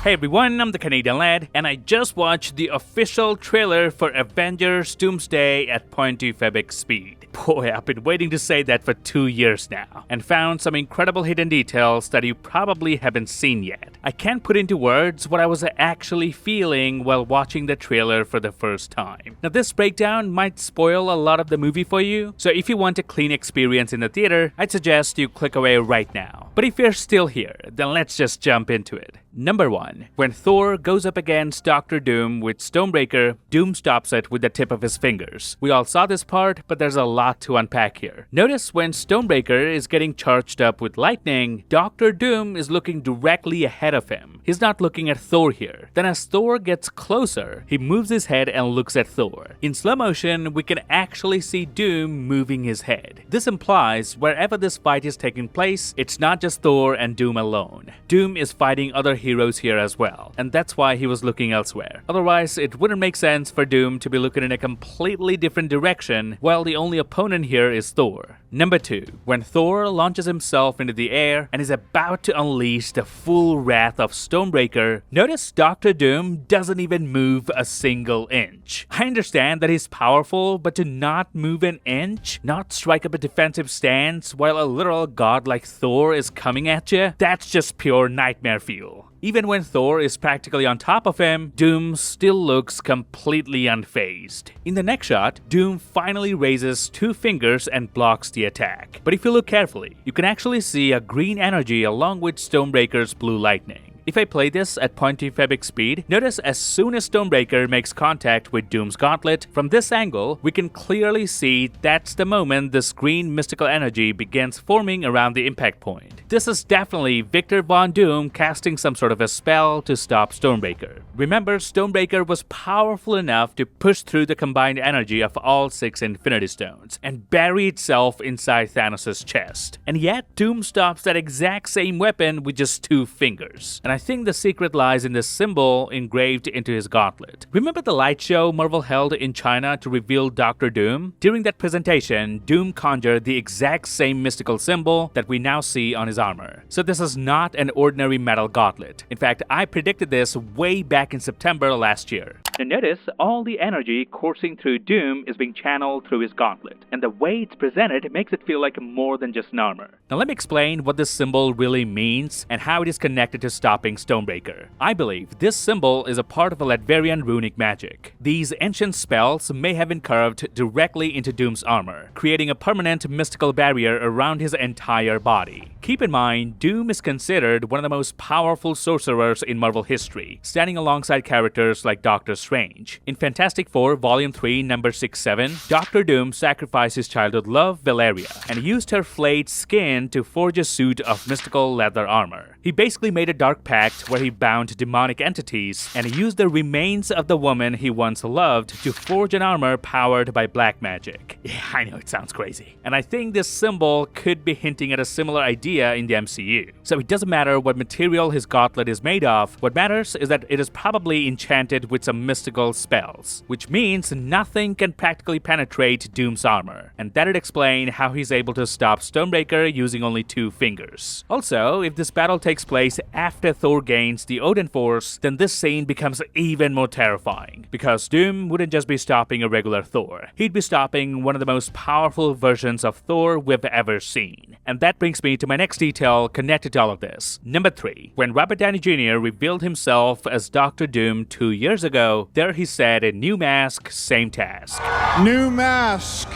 Hey everyone, I'm the Canadian Lad, and I just watched the official trailer for Avengers Doomsday at 0.2 Febic speed. Boy, I've been waiting to say that for 2 years now, and found some incredible hidden details that you probably haven't seen yet. I can't put into words what I was actually feeling while watching the trailer for the first time. Now this breakdown might spoil a lot of the movie for you, so if you want a clean experience in the theater, I'd suggest you click away right now. But if you're still here, then let's just jump into it. Number 1. When Thor goes up against Dr. Doom with Stonebreaker, Doom stops it with the tip of his fingers. We all saw this part, but there's a lot to unpack here. Notice when Stonebreaker is getting charged up with lightning, Dr. Doom is looking directly ahead of him. He's not looking at Thor here. Then as Thor gets closer, he moves his head and looks at Thor. In slow motion, we can actually see Doom moving his head. This implies wherever this fight is taking place, it's not just Thor and Doom alone. Doom is fighting other heroes here as well, and that's why he was looking elsewhere. Otherwise, it wouldn't make sense for Doom to be looking in a completely different direction while the only opponent here is Thor. Number 2. When Thor launches himself into the air and is about to unleash the full wrath of Stonebreaker, notice Dr. Doom doesn't even move a single inch. I understand that he's powerful, but to not move an inch, not strike up a defensive stance while a literal god like Thor is coming at you, that's just pure nightmare fuel. Even when Thor is practically on top of him, Doom still looks completely unfazed. In the next shot, Doom finally raises 2 fingers and blocks the attack. But if you look carefully, you can actually see a green energy along with Stonebreaker's blue lightning. If I play this at 0.2 Febic speed, notice as soon as Stonebreaker makes contact with Doom's gauntlet, from this angle, we can clearly see that's the moment this green mystical energy begins forming around the impact point. This is definitely Victor Von Doom casting some sort of a spell to stop Stonebreaker. Remember, Stonebreaker was powerful enough to push through the combined energy of all 6 Infinity Stones and bury itself inside Thanos' chest. And yet, Doom stops that exact same weapon with just 2 fingers. And I think the secret lies in the symbol engraved into his gauntlet. Remember the light show Marvel held in China to reveal Dr. Doom? During that presentation, Doom conjured the exact same mystical symbol that we now see on his armor. So this is not an ordinary metal gauntlet. In fact, I predicted this way back in September last year. Now notice all the energy coursing through Doom is being channeled through his gauntlet, and the way it's presented makes it feel like more than just an armor. Now let me explain what this symbol really means and how it is connected to stopping Stonebreaker. I believe this symbol is a part of a Latvian runic magic. These ancient spells may have been carved directly into Doom's armor, creating a permanent mystical barrier around his entire body. Keep in mind, Doom is considered one of the most powerful sorcerers in Marvel history, standing alongside characters like Doctor Strange. In Fantastic Four Volume 3, number 67, Dr. Doom sacrificed his childhood love, Valeria, and used her flayed skin to forge a suit of mystical leather armor. He basically made a dark pact where he bound demonic entities, and he used the remains of the woman he once loved to forge an armor powered by black magic. Yeah, I know it sounds crazy. And I think this symbol could be hinting at a similar idea in the MCU. So it doesn't matter what material his gauntlet is made of, what matters is that it is probably enchanted with some mystical spells, which means nothing can practically penetrate Doom's armor, and that'd explain how he's able to stop Stonebreaker using only 2 fingers. Also, if this battle takes place after Thor gains the Odin Force, then this scene becomes even more terrifying, because Doom wouldn't just be stopping a regular Thor, he'd be stopping one of the most powerful versions of Thor we've ever seen. And that brings me to my next detail connected to all of this. Number 3. When Robert Downey Jr. revealed himself as Dr. Doom 2 years ago, there he said, a new mask, same task. New mask.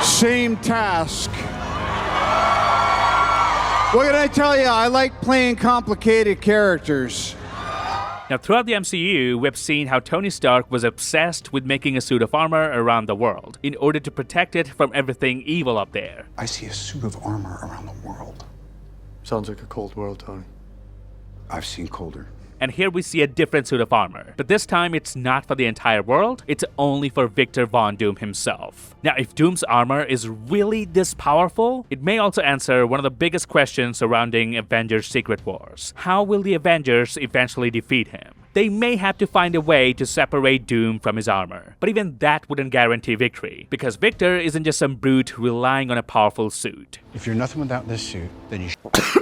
Same task. What can I tell you? I like playing complicated characters. Now, throughout the MCU, we've seen how Tony Stark was obsessed with making a suit of armor around the world in order to protect it from everything evil up there. I see a suit of armor around the world. Sounds like a cold world, Tony. I've seen colder. And here we see a different suit of armor. But this time, it's not for the entire world, it's only for Victor Von Doom himself. Now, if Doom's armor is really this powerful, it may also answer one of the biggest questions surrounding Avengers Secret Wars. How will the Avengers eventually defeat him? they may have to find a way to separate Doom from his armor. But even that wouldn't guarantee victory, because Victor isn't just some brute relying on a powerful suit. If you're nothing without this suit, then you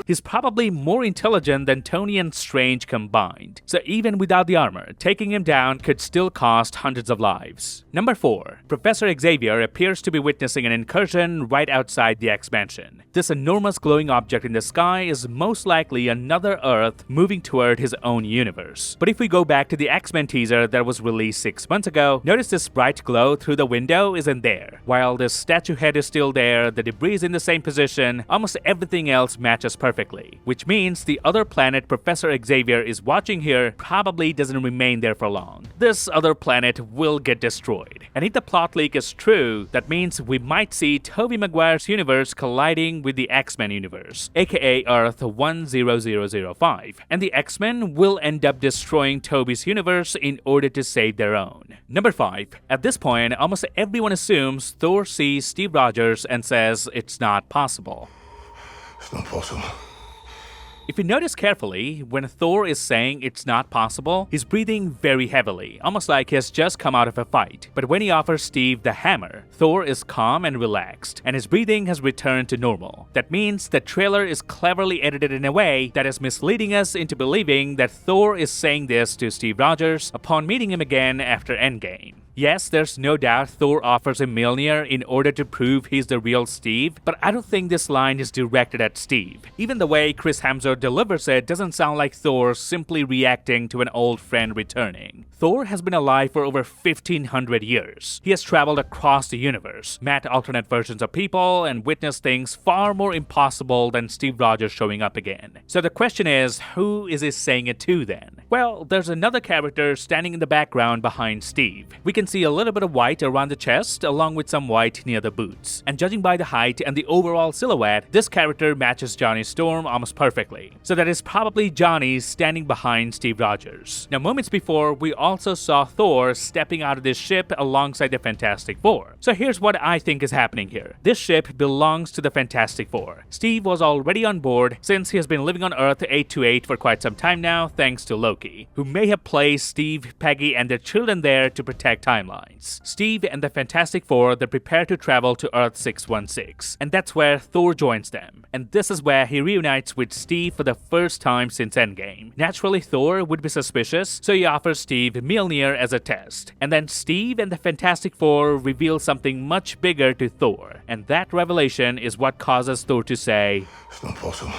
He's probably more intelligent than Tony and Strange combined, so even without the armor, taking him down could still cost hundreds of lives. Number 4. Professor Xavier appears to be witnessing an incursion right outside the X-Mansion. This enormous glowing object in the sky is most likely another Earth moving toward his own universe. But if we go back to the X-Men teaser that was released 6 months ago, notice this bright glow through the window isn't there. While the statue head is still there, the debris is in the same position, almost everything else matches perfectly. Which means the other planet Professor Xavier is watching here probably doesn't remain there for long. This other planet will get destroyed. And if the plot leak is true, that means we might see Tobey Maguire's universe colliding with the X-Men universe, aka Earth 10005, and the X-Men will end up destroying Tobey's universe in order to save their own. Number 5. At this point, almost everyone assumes Thor sees Steve Rogers and says it's not possible. It's not possible. If you notice carefully, when Thor is saying it's not possible, he's breathing very heavily, almost like he has just come out of a fight. But when he offers Steve the hammer, Thor is calm and relaxed, and his breathing has returned to normal. That means the trailer is cleverly edited in a way that is misleading us into believing that Thor is saying this to Steve Rogers upon meeting him again after Endgame. Yes, there's no doubt Thor offers him Mjolnir in order to prove he's the real Steve, but I don't think this line is directed at Steve. Even the way Chris Hemsworth delivers it doesn't sound like Thor simply reacting to an old friend returning. Thor has been alive for over 1500 years. He has traveled across the universe, met alternate versions of people, and witnessed things far more impossible than Steve Rogers showing up again. So the question is, who is he saying it to then? Well, there's another character standing in the background behind Steve. We can see a little bit of white around the chest along with some white near the boots. And judging by the height and the overall silhouette, this character matches Johnny Storm almost perfectly. So that is probably Johnny standing behind Steve Rogers. Now, moments before, we also saw Thor stepping out of this ship alongside the Fantastic Four. So here's what I think is happening here. This ship belongs to the Fantastic Four. Steve was already on board since he has been living on Earth 828 for quite some time now thanks to Loki, who may have placed Steve, Peggy, and their children there to protect timelines. Steve and the Fantastic Four then prepare to travel to Earth 616, and that's where Thor joins them. And this is where he reunites with Steve for the first time since Endgame. Naturally, Thor would be suspicious, so he offers Steve Mjolnir as a test. And then Steve and the Fantastic Four reveal something much bigger to Thor, and that revelation is what causes Thor to say, It's not possible.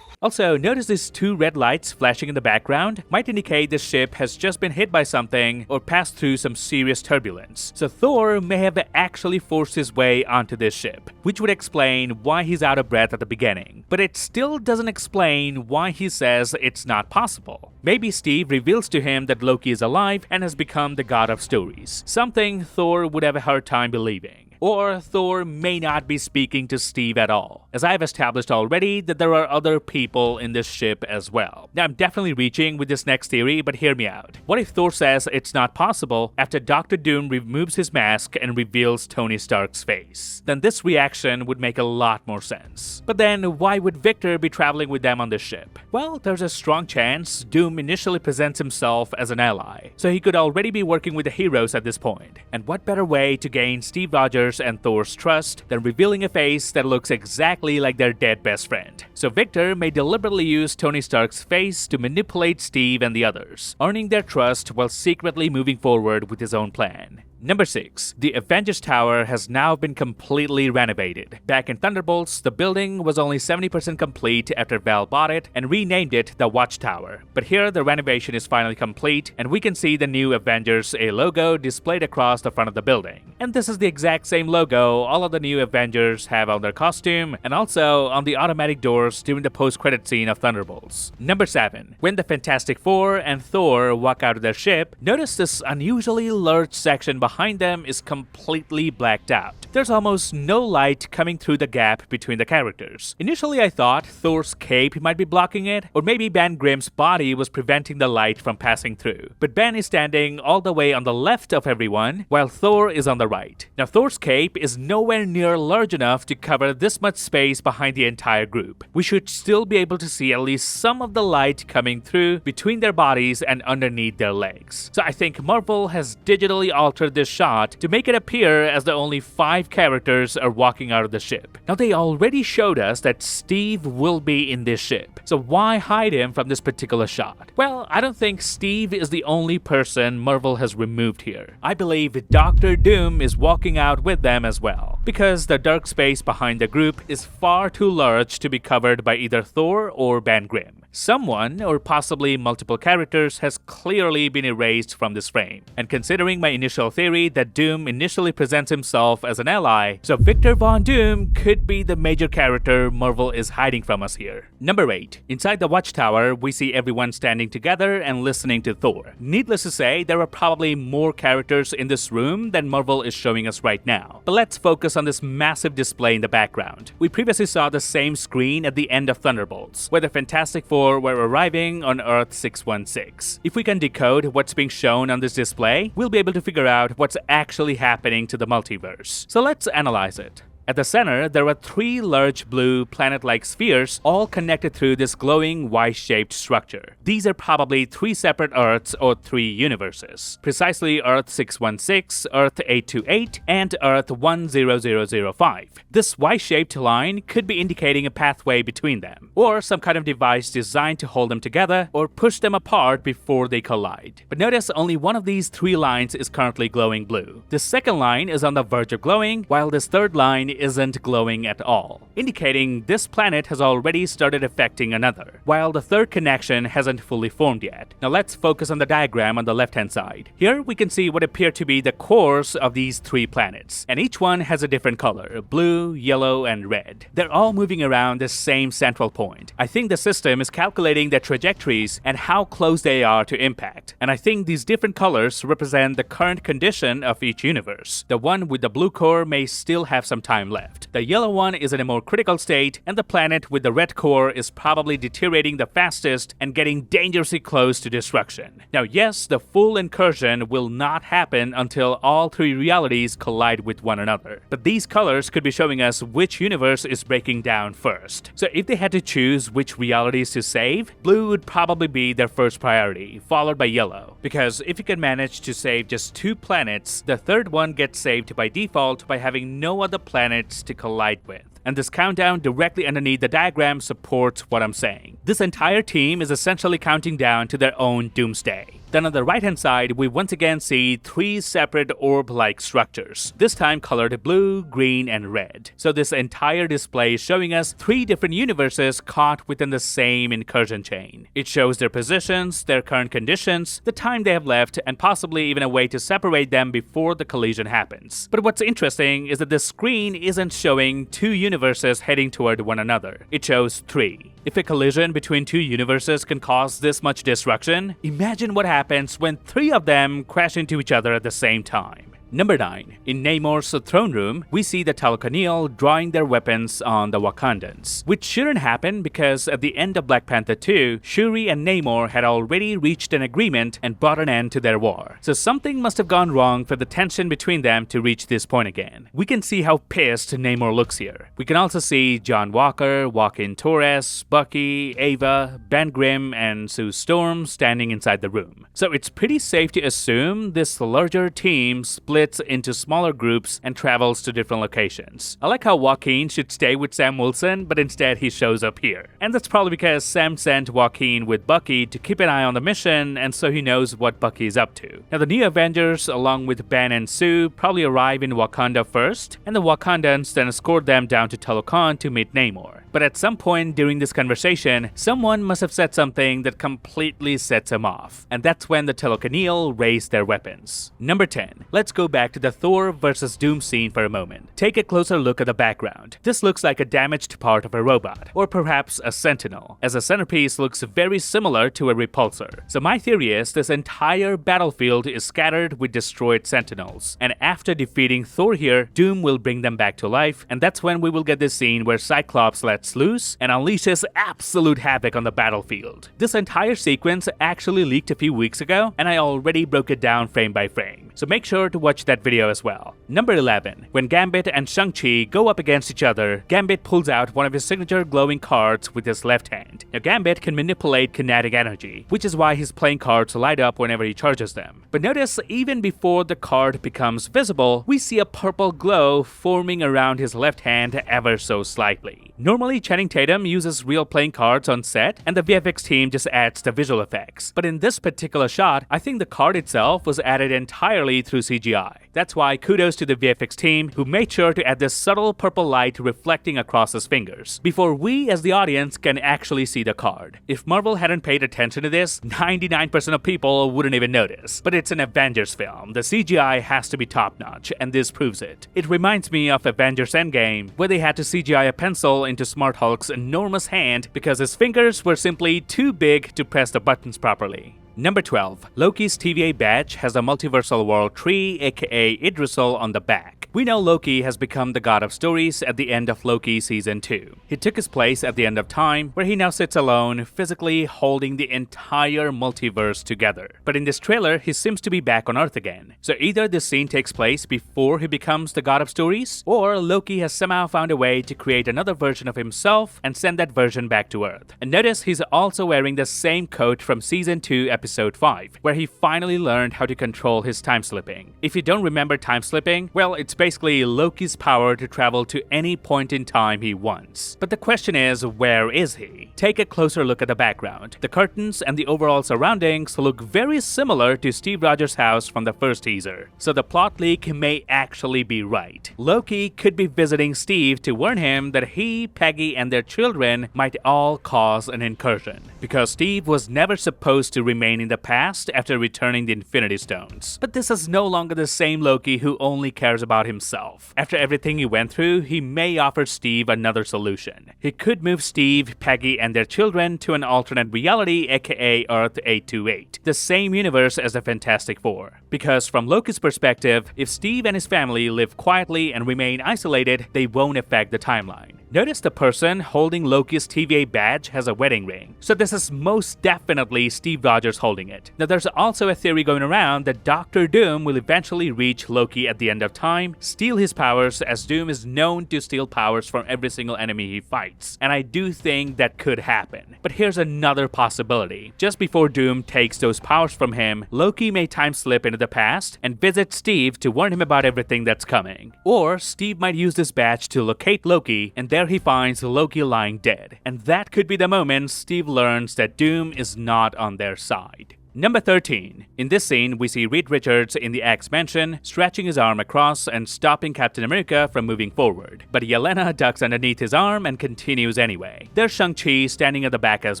Also, notice these two red lights flashing in the background might indicate the ship has just been hit by something or passed through some serious turbulence. So Thor may have actually forced his way onto this ship, which would explain why he's out of breath at the beginning. But it still doesn't explain why he says it's not possible. Maybe Steve reveals to him that Loki is alive and has become the god of stories, something Thor would have a hard time believing. Or Thor may not be speaking to Steve at all, as I've established already that there are other people in this ship as well. Now, I'm definitely reaching with this next theory, but hear me out. What if Thor says it's not possible after Dr. Doom removes his mask and reveals Tony Stark's face? Then this reaction would make a lot more sense. But then, why would Victor be traveling with them on this ship? Well, there's a strong chance Doom initially presents himself as an ally, so he could already be working with the heroes at this point. And what better way to gain Steve Rogers and Thor's trust than revealing a face that looks exactly like their dead best friend. So Victor may deliberately use Tony Stark's face to manipulate Steve and the others, earning their trust while secretly moving forward with his own plan. Number 6. The Avengers Tower has now been completely renovated. Back in Thunderbolts, the building was only 70% complete after Val bought it and renamed it the Watchtower. But here, the renovation is finally complete, and we can see the new Avengers A logo displayed across the front of the building. And this is the exact same logo all of the new Avengers have on their costume, and also on the automatic doors during the post-credit scene of Thunderbolts. Number 7. When the Fantastic Four and Thor walk out of their ship, notice this unusually large section behind behind them is completely blacked out. There's almost no light coming through the gap between the characters. Initially, I thought Thor's cape might be blocking it, or maybe Ben Grimm's body was preventing the light from passing through. But Ben is standing all the way on the left of everyone, while Thor is on the right. Now, Thor's cape is nowhere near large enough to cover this much space behind the entire group. We should still be able to see at least some of the light coming through between their bodies and underneath their legs. So I think Marvel has digitally altered this shot to make it appear as though only 5 characters are walking out of the ship. Now, they already showed us that Steve will be in this ship, so why hide him from this particular shot? Well, I don't think Steve is the only person Marvel has removed here. I believe Doctor Doom is walking out with them as well, because the dark space behind the group is far too large to be covered by either Thor or Ben Grimm. Someone, or possibly multiple characters, has clearly been erased from this frame. And considering my initial theory that Doom initially presents himself as an ally, so Victor Von Doom could be the major character Marvel is hiding from us here. Number 8. Inside the Watchtower, we see everyone standing together and listening to Thor. Needless to say, there are probably more characters in this room than Marvel is showing us right now. But let's focus on this massive display in the background. We previously saw the same screen at the end of Thunderbolts, where the Fantastic Four were arriving on Earth 616. If we can decode what's being shown on this display, we'll be able to figure out what's actually happening to the multiverse. So let's analyze it. At the center, there are 3 large blue planet-like spheres, all connected through this glowing Y-shaped structure. These are probably 3 separate Earths or 3 universes. Precisely Earth 616, Earth 828, and Earth 10005. This Y-shaped line could be indicating a pathway between them, or some kind of device designed to hold them together or push them apart before they collide. But notice only one of these 3 lines is currently glowing blue. The second line is on the verge of glowing, while this third line isn't glowing at all, indicating this planet has already started affecting another, while the third connection hasn't fully formed yet. Now let's focus on the diagram on the left-hand side. Here we can see what appear to be the cores of these 3 planets, and each one has a different color: blue, yellow, and red. They're all moving around the same central point. I think the system is calculating their trajectories and how close they are to impact, and I think these different colors represent the current condition of each universe. The one with the blue core may still have some time left. The yellow one is in a more critical state, and the planet with the red core is probably deteriorating the fastest and getting dangerously close to destruction. Now yes, the full incursion will not happen until all 3 realities collide with one another, but these colors could be showing us which universe is breaking down first. So if they had to choose which realities to save, blue would probably be their first priority, followed by yellow, because if you can manage to save just 2 planets, the third one gets saved by default by having no other planets to collide with. And this countdown directly underneath the diagram supports what I'm saying. This entire team is essentially counting down to their own Doomsday. Then on the right-hand side, we once again see 3 separate orb-like structures, this time colored blue, green, and red. So this entire display is showing us 3 different universes caught within the same incursion chain. It shows their positions, their current conditions, the time they have left, and possibly even a way to separate them before the collision happens. But what's interesting is that the screen isn't showing 2 universes heading toward one another. It shows 3. If a collision between 2 universes can cause this much destruction, imagine what happens when 3 of them crash into each other at the same time. Number 9. In Namor's throne room, we see the Talokanil drawing their weapons on the Wakandans, which shouldn't happen because at the end of Black Panther 2, Shuri and Namor had already reached an agreement and brought an end to their war. So something must have gone wrong for the tension between them to reach this point again. We can see how pissed Namor looks here. We can also see John Walker, Joaquin Torres, Bucky, Ava, Ben Grimm, and Sue Storm standing inside the room. So it's pretty safe to assume this larger team splits into smaller groups and travels to different locations. I like how Joaquin should stay with Sam Wilson, but instead he shows up here. And that's probably because Sam sent Joaquin with Bucky to keep an eye on the mission, and so he knows what Bucky is up to. Now the new Avengers, along with Ben and Sue, probably arrive in Wakanda first, and the Wakandans then escort them down to Talokan to meet Namor. But at some point during this conversation, someone must have said something that completely sets him off. And that's when the Telecanil raised their weapons. Number 10. Let's go back to the Thor vs. Doom scene for a moment. Take a closer look at the background. This looks like a damaged part of a robot, or perhaps a sentinel, as a centerpiece looks very similar to a repulsor. So my theory is this entire battlefield is scattered with destroyed sentinels, and after defeating Thor here, Doom will bring them back to life, and that's when we will get this scene where Cyclops lets loose and unleashes absolute havoc on the battlefield. This entire sequence actually leaked a few weeks ago, and I already broke it down frame by frame, so make sure to watch that video as well. Number 11. When Gambit and Shang-Chi go up against each other, Gambit pulls out one of his signature glowing cards with his left hand. Now Gambit can manipulate kinetic energy, which is why his playing cards light up whenever he charges them. But notice, even before the card becomes visible, we see a purple glow forming around his left hand ever so slightly. Normally, Channing Tatum uses real playing cards on set, and the VFX team just adds the visual effects. But in this particular shot, I think the card itself was added entirely through CGI. That's why kudos to the VFX team, who made sure to add this subtle purple light reflecting across his fingers, before we as the audience can actually see the card. If Marvel hadn't paid attention to this, 99% of people wouldn't even notice. But it's an Avengers film. The CGI has to be top-notch, and this proves it. It reminds me of Avengers Endgame, where they had to CGI a pencil into Smart Hulk's enormous hand because his fingers were simply too big to press the buttons properly. Number 12. Loki's TVA badge has a multiversal world tree, aka Idrisil, on the back. We know Loki has become the god of stories at the end of Loki Season 2. He took his place at the end of time, where he now sits alone, physically holding the entire multiverse together. But in this trailer, he seems to be back on Earth again. So either this scene takes place before he becomes the god of stories, or Loki has somehow found a way to create another version of himself and send that version back to Earth. And notice he's also wearing the same coat from Season 2, Episode 5, where he finally learned how to control his time slipping. If you don't remember time slipping, well, it's basically Loki's power to travel to any point in time he wants. But the question is, where is he? Take a closer look at the background. The curtains and the overall surroundings look very similar to Steve Rogers' house from the first teaser. So the plot leak may actually be right. Loki could be visiting Steve to warn him that he, Peggy, and their children might all cause an incursion, because Steve was never supposed to remain in the past after returning the Infinity Stones. But this is no longer the same Loki who only cares about himself. After everything he went through, he may offer Steve another solution. He could move Steve, Peggy, and their children to an alternate reality, aka Earth 828, the same universe as the Fantastic Four. Because from Loki's perspective, if Steve and his family live quietly and remain isolated, they won't affect the timeline. Notice the person holding Loki's TVA badge has a wedding ring, so this is most definitely Steve Rogers holding it. Now there's also a theory going around that Dr. Doom will eventually reach Loki at the end of time, steal his powers, as Doom is known to steal powers from every single enemy he fights, and I do think that could happen. But here's another possibility. Just before Doom takes those powers from him, Loki may time slip into the past and visit Steve to warn him about everything that's coming. Or Steve might use this badge to locate Loki, and there he finds Loki lying dead. And that could be the moment Steve learns that Doom is not on their side. Number 13. In this scene, we see Reed Richards in the X-Mansion, stretching his arm across and stopping Captain America from moving forward. But Yelena ducks underneath his arm and continues anyway. There's Shang-Chi standing at the back as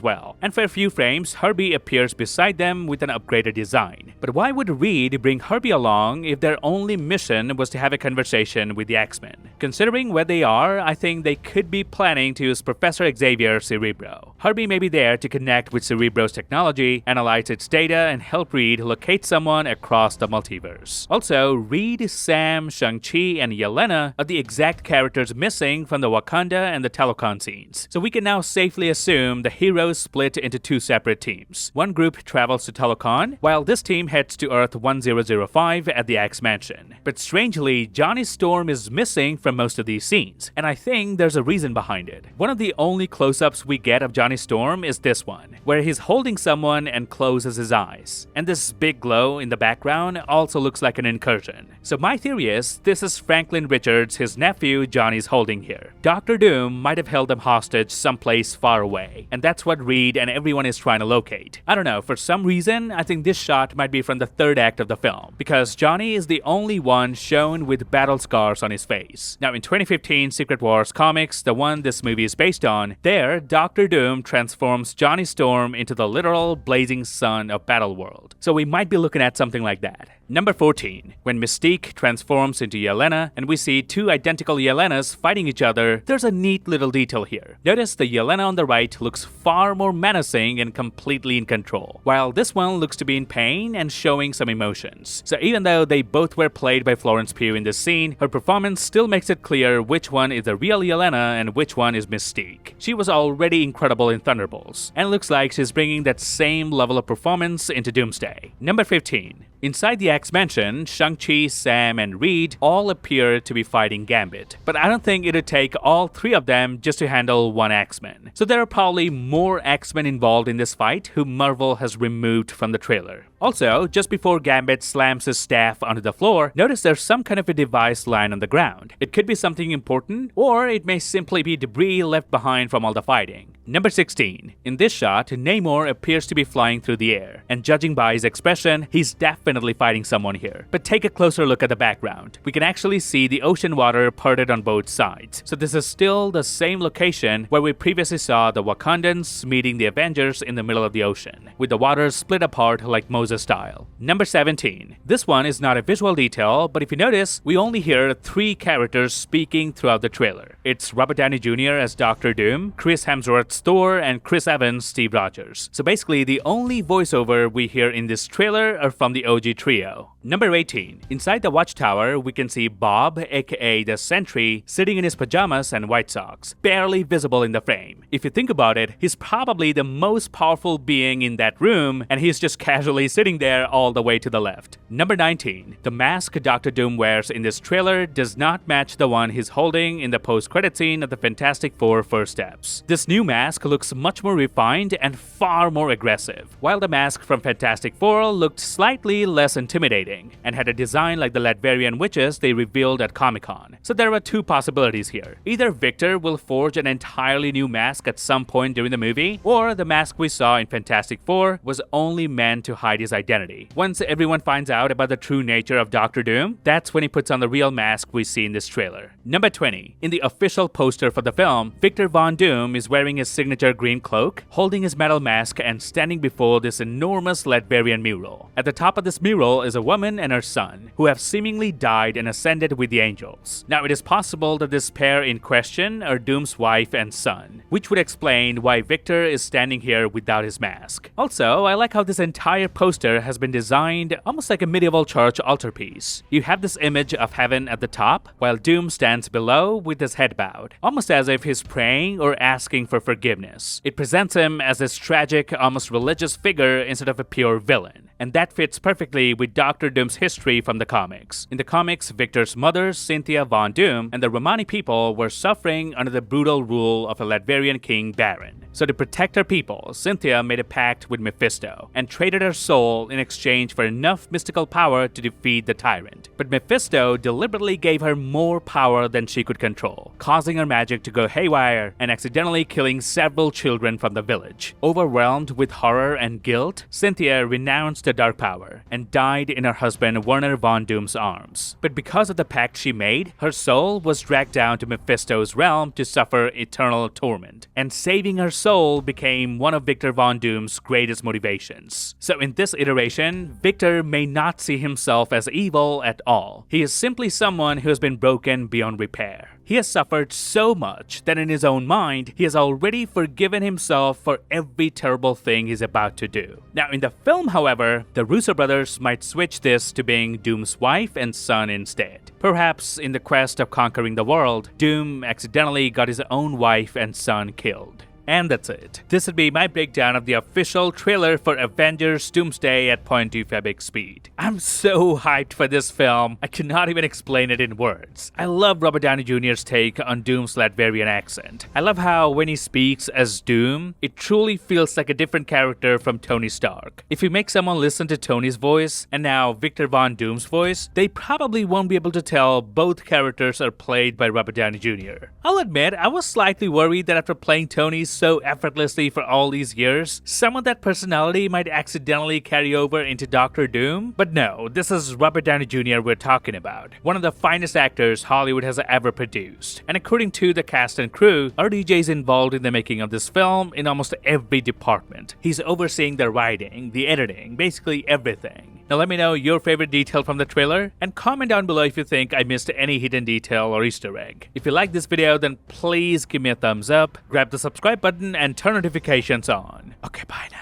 well. And for a few frames, Herbie appears beside them with an upgraded design. But why would Reed bring Herbie along if their only mission was to have a conversation with the X-Men? Considering where they are, I think they could be planning to use Professor Xavier's Cerebro. Herbie may be there to connect with Cerebro's technology, analyze its data, and help Reed locate someone across the multiverse. Also, Reed, Sam, Shang-Chi, and Yelena are the exact characters missing from the Wakanda and the Telecon scenes. So we can now safely assume the heroes split into two separate teams. One group travels to Telecon, while this team heads to Earth 1005 at the X-Mansion. But strangely, Johnny Storm is missing from most of these scenes, and I think there's a reason behind it. One of the only close-ups we get of Johnny Storm is this one, where he's holding someone and closes his his eyes. And this big glow in the background also looks like an incursion. So my theory is this is Franklin Richards, his nephew Johnny's holding here. Dr. Doom might have held them hostage someplace far away, and that's what Reed and everyone is trying to locate. I don't know, for some reason, I think this shot might be from the third act of the film, because Johnny is the only one shown with battle scars on his face. Now in 2015 Secret Wars comics, the one this movie is based on, there Dr. Doom transforms Johnny Storm into the literal blazing sun of Battleworld. So we might be looking at something like that. Number 14. When Mystique transforms into Yelena and we see two identical Yelenas fighting each other, there's a neat little detail here. Notice the Yelena on the right looks far more menacing and completely in control, while this one looks to be in pain and showing some emotions. So even though they both were played by Florence Pugh in this scene, her performance still makes it clear which one is the real Yelena and which one is Mystique. She was already incredible in Thunderbolts, and looks like she's bringing that same level of performance into Doomsday. Number 15. Inside the X-Mansion, Shang-Chi, Sam, and Reed all appear to be fighting Gambit, but I don't think it'd take all three of them just to handle one X-Men. So there are probably more X-Men involved in this fight who Marvel has removed from the trailer. Also, just before Gambit slams his staff onto the floor, notice there's some kind of a device lying on the ground. It could be something important, or it may simply be debris left behind from all the fighting. Number 16. In this shot, Namor appears to be flying through the air, and judging by his expression, he's definitely fighting someone here. But take a closer look at the background. We can actually see the ocean water parted on both sides. So this is still the same location where we previously saw the Wakandans meeting the Avengers in the middle of the ocean, with the waters split apart like Moses style. Number 17. This one is not a visual detail, but if you notice, we only hear three characters speaking throughout the trailer. It's Robert Downey Jr. as Dr. Doom, Chris Hemsworth's Thor, and Chris Evans' Steve Rogers. So basically, the only voiceover we hear in this trailer are from the OG trio. Number 18. Inside the watchtower, we can see Bob, aka the Sentry, sitting in his pajamas and white socks, barely visible in the frame. If you think about it, he's probably the most powerful being in that room, and he's just casually sitting there all the way to the left. Number 19. The mask Dr. Doom wears in this trailer does not match the one he's holding in the post-credit scene of the Fantastic Four First Steps. This new mask looks much more refined and far more aggressive, while the mask from Fantastic Four looked slightly less intimidating and had a design like the Latvian witches they revealed at Comic-Con. So there are two possibilities here. Either Victor will forge an entirely new mask at some point during the movie, or the mask we saw in Fantastic Four was only meant to hide his identity. Once everyone finds out about the true nature of Dr. Doom, that's when he puts on the real mask we see in this trailer. Number 20. In the official poster for the film, Victor Von Doom is wearing his signature green cloak, holding his metal mask, and standing before this enormous Latvian mural. At the top of this mural is a woman and her son, who have seemingly died and ascended with the angels. Now it is possible that this pair in question are Doom's wife and son, which would explain why Victor is standing here without his mask. Also, I like how this entire poster has been designed almost like a medieval church altarpiece. You have this image of heaven at the top, while Doom stands below with his head bowed, almost as if he's praying or asking for forgiveness. It presents him as this tragic, almost religious figure instead of a pure villain. And that fits perfectly with Dr. Doom's history from the comics. In the comics, Victor's mother, Cynthia Von Doom, and the Romani people were suffering under the brutal rule of a Latvian king Baron. So to protect her people, Cynthia made a pact with Mephisto and traded her soul in exchange for enough mystical power to defeat the tyrant. But Mephisto deliberately gave her more power than she could control, causing her magic to go haywire and accidentally killing several children from the village. Overwhelmed with horror and guilt, Cynthia renounced the dark power and died in her husband Werner Von Doom's arms. But because of the pact she made, her soul was dragged down to Mephisto's realm to suffer eternal torment, and saving her soul became one of Victor Von Doom's greatest motivations. So in this iteration, Victor may not see himself as evil at all. He is simply someone who has been broken beyond repair. He has suffered so much that in his own mind, he has already forgiven himself for every terrible thing he's about to do. Now in the film, however, the Russo brothers might switch this to being Doom's wife and son instead. Perhaps in the quest of conquering the world, Doom accidentally got his own wife and son killed. And that's it. This would be my breakdown of the official trailer for Avengers Doomsday at 0.2 Febix speed. I'm so hyped for this film, I cannot even explain it in words. I love Robert Downey Jr.'s take on Doom's Latvian accent. I love how when he speaks as Doom, it truly feels like a different character from Tony Stark. If you make someone listen to Tony's voice and now Victor Von Doom's voice, they probably won't be able to tell both characters are played by Robert Downey Jr. I'll admit, I was slightly worried that after playing Tony so effortlessly for all these years, some of that personality might accidentally carry over into Doctor Doom. But no, this is Robert Downey Jr. we're talking about, one of the finest actors Hollywood has ever produced. And according to the cast and crew, RDJ is involved in the making of this film in almost every department. He's overseeing the writing, the editing, basically everything. Now let me know your favorite detail from the trailer and comment down below if you think I missed any hidden detail or Easter egg. If you like this video, then please give me a thumbs up, grab the subscribe button and turn notifications on. Okay, bye now.